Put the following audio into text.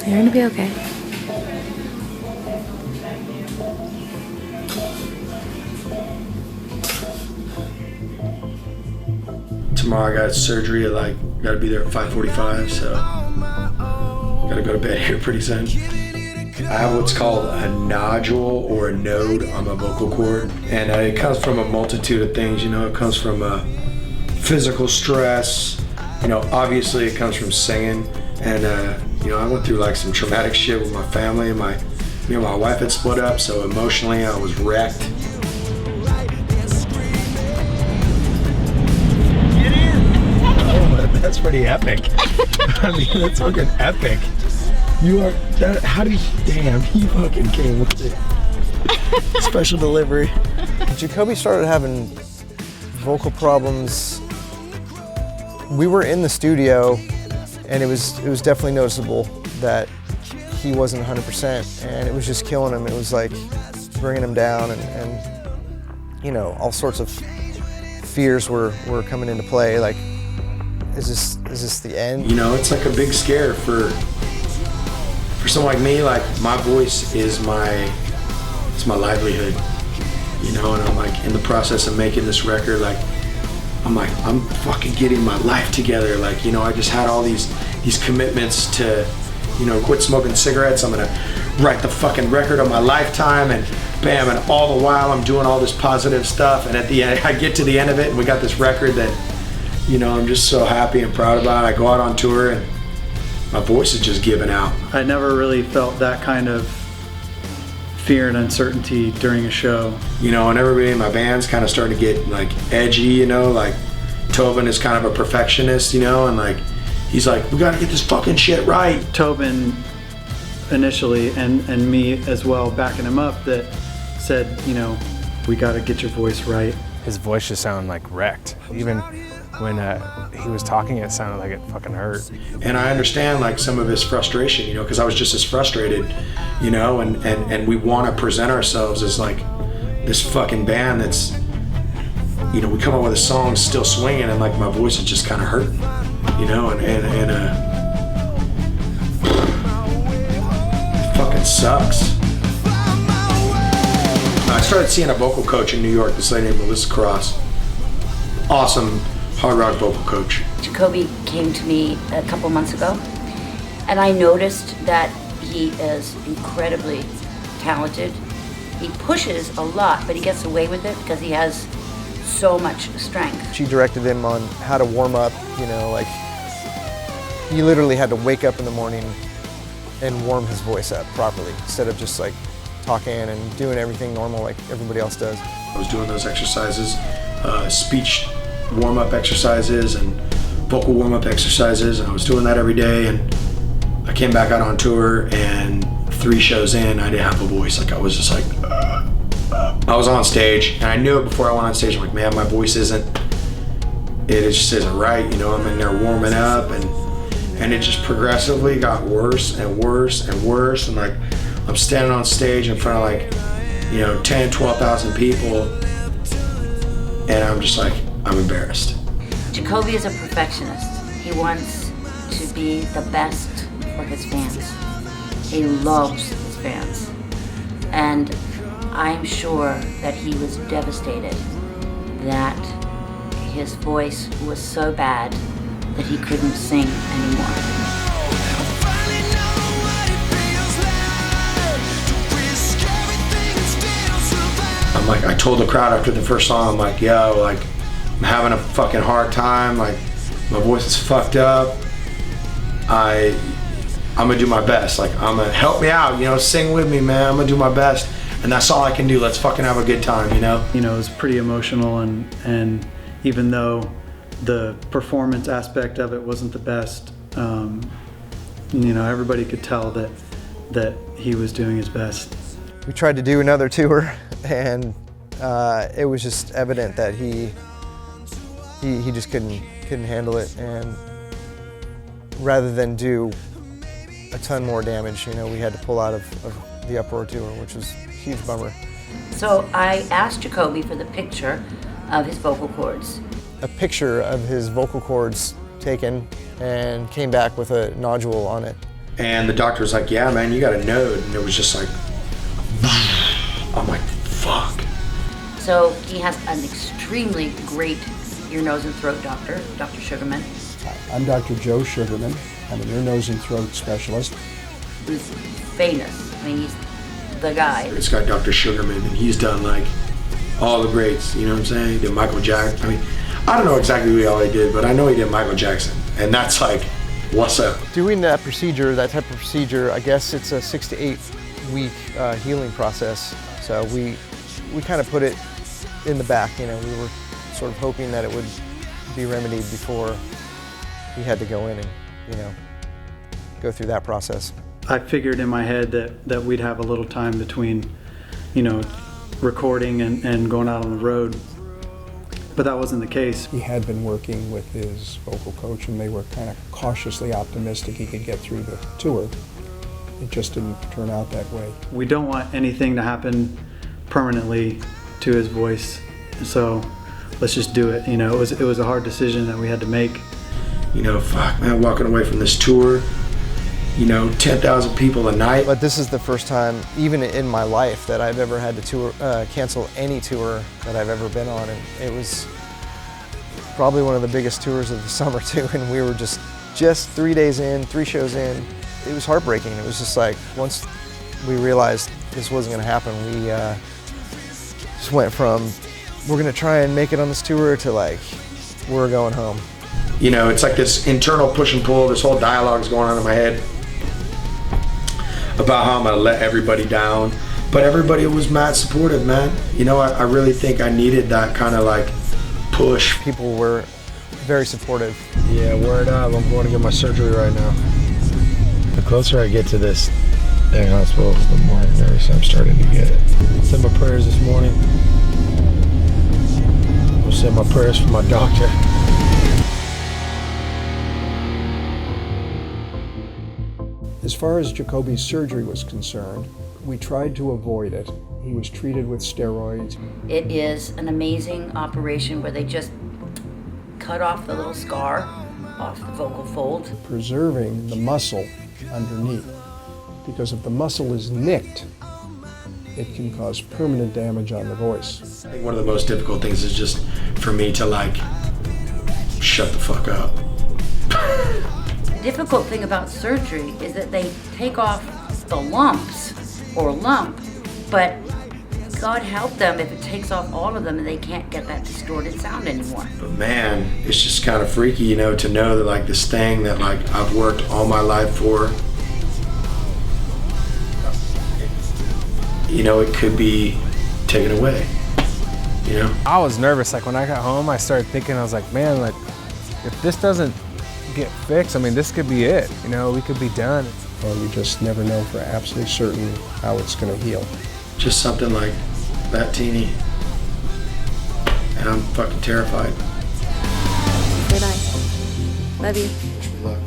You're gonna be okay. Tomorrow I got surgery at gotta be there at 5:45, so gotta go to bed here pretty soon. I have what's called a nodule or a node on my vocal cord, and it comes from a multitude of things. It comes from physical stress. Obviously it comes from singing, and I went through some traumatic shit with my family, and my wife had split up, so emotionally I was wrecked. That's pretty epic. I mean, that's fucking epic. Damn, you fucking came with it. Special delivery. Jacoby started having vocal problems. We were in the studio, and it was definitely noticeable that he wasn't 100%, and it was just killing him. It was like bringing him down, and all sorts of fears were coming into play. Like, is this the end? It's like a big scare for someone like me. Like, my voice is my livelihood, and I'm in the process of making this record. I'm fucking getting my life together. I just had all these commitments to, quit smoking cigarettes. I'm gonna write the fucking record of my lifetime, and bam, and all the while I'm doing all this positive stuff, and at the end, I get to the end of it, and we got this record that, I'm just so happy and proud about. I go out on tour, and my voice is just giving out. I never really felt that kind of fear and uncertainty during a show. And everybody in my band's kind of starting to get edgy, Tobin is kind of a perfectionist, and he's like, we gotta get this fucking shit right. Tobin initially, and me as well, backing him up, that said, we gotta get your voice right. His voice just sounded wrecked. Even when he was talking, it sounded like it fucking hurt. And I understand some of his frustration, because I was just as frustrated, and we want to present ourselves as this fucking band that's, we come up with a song still swinging, and my voice is just kind of hurting, and it fucking sucks. I started seeing a vocal coach in New York, this lady named Melissa Cross. Awesome hard rock vocal coach. Jacoby came to me a couple months ago, and I noticed that he is incredibly talented. He pushes a lot, but he gets away with it because he has so much strength. She directed him on how to warm up, he literally had to wake up in the morning and warm his voice up properly, instead of just talking and doing everything normal like everybody else does. I was doing those exercises, speech warm-up exercises and vocal warm-up exercises, and I was doing that every day, and I came back out on tour, and 3 shows in, I didn't have a voice. I was just I was on stage, and I knew it before I went on stage. I'm like, man, my voice it just isn't right, I'm in there warming up, and it just progressively got worse and worse and worse, and I'm standing on stage in front of 10, 12,000 people, and I'm just I'm embarrassed. Jacoby is a perfectionist. He wants to be the best for his fans. He loves his fans. And I'm sure that he was devastated that his voice was so bad that he couldn't sing anymore. I told the crowd after the first song, I'm yo, I'm having a fucking hard time, my voice is fucked up. I'm gonna do my best, I'm gonna help me out, sing with me, man, I'm gonna do my best, and that's all I can do. Let's fucking have a good time, It was pretty emotional, and even though the performance aspect of it wasn't the best, everybody could tell that he was doing his best. We tried to do another tour, and it was just evident that he just couldn't handle it, and rather than do a ton more damage, we had to pull out of the Uproar tour, which was a huge bummer. So I asked Jacoby for the picture of his vocal cords. A picture of his vocal cords taken, and came back with a nodule on it. And the doctor was like, yeah, man, you got a node. And it was just like, I'm like, fuck. So he has an extremely great ear, nose, and throat doctor, Dr. Sugarman, I'm Dr. Joe Sugarman. I'm an ear, nose, and throat specialist. who's famous. I mean, he's the guy. It's got Dr. Sugarman, and he's done like all the greats, you know what I'm saying? He did Michael Jackson. I mean, I don't know exactly what all he did, but I know he did Michael Jackson. And that's like, what's up? Doing that procedure, that type of procedure, I guess it's a 6 to 8 week healing process. So we kind of put it in the back, you know, we were sort of hoping that it would be remedied before we had to go in and, you know, go through that process. I figured in my head that we'd have a little time between, you know, recording and going out on the road, but that wasn't the case. He had been working with his vocal coach, and they were kind of cautiously optimistic he could get through the tour. It just didn't turn out that way. We don't want anything to happen permanently to his voice, so let's just do it. You know, it was a hard decision that we had to make. You know, fuck, man, walking away from this tour, you know, 10,000 people a night. But this is the first time, even in my life, that I've ever had to cancel any tour that I've ever been on. And it was probably one of the biggest tours of the summer too. And we were just 3 days in, 3 shows in. It was heartbreaking. It was just like, once we realized this wasn't gonna happen, we just went from, we're gonna try and make it on this tour to like, we're going home. You know, it's like this internal push and pull, this whole dialogue's going on in my head about how I'm gonna let everybody down. But everybody was mad supportive, man. You know, I really think I needed that kind of like push. People were very supportive. Yeah, word up, I'm going to get my surgery right now. The closer I get to this dang hospital, the more nervous I'm starting to get. Said my prayers this morning. I said my prayers for my doctor. As far as Jacoby's surgery was concerned, we tried to avoid it. He was treated with steroids. It is an amazing operation where they just cut off the little scar off the vocal fold. Preserving the muscle underneath. Because if the muscle is nicked, it can cause permanent damage on the voice. I think one of the most difficult things is just for me to like, shut the fuck up. The difficult thing about surgery is that they take off the lumps or lump, but God help them if it takes off all of them and they can't get that distorted sound anymore. But man, it's just kind of freaky, you know, to know that like this thing that like I've worked all my life for, you know, it could be taken away, you know? I was nervous. Like when I got home, I started thinking, I was like, man, like if this doesn't get fixed, I mean, this could be it. You know, we could be done. Well, you just never know for absolutely certain how it's going to heal. Just something like that teeny, and I'm fucking terrified. Say bye. Love you. Good luck.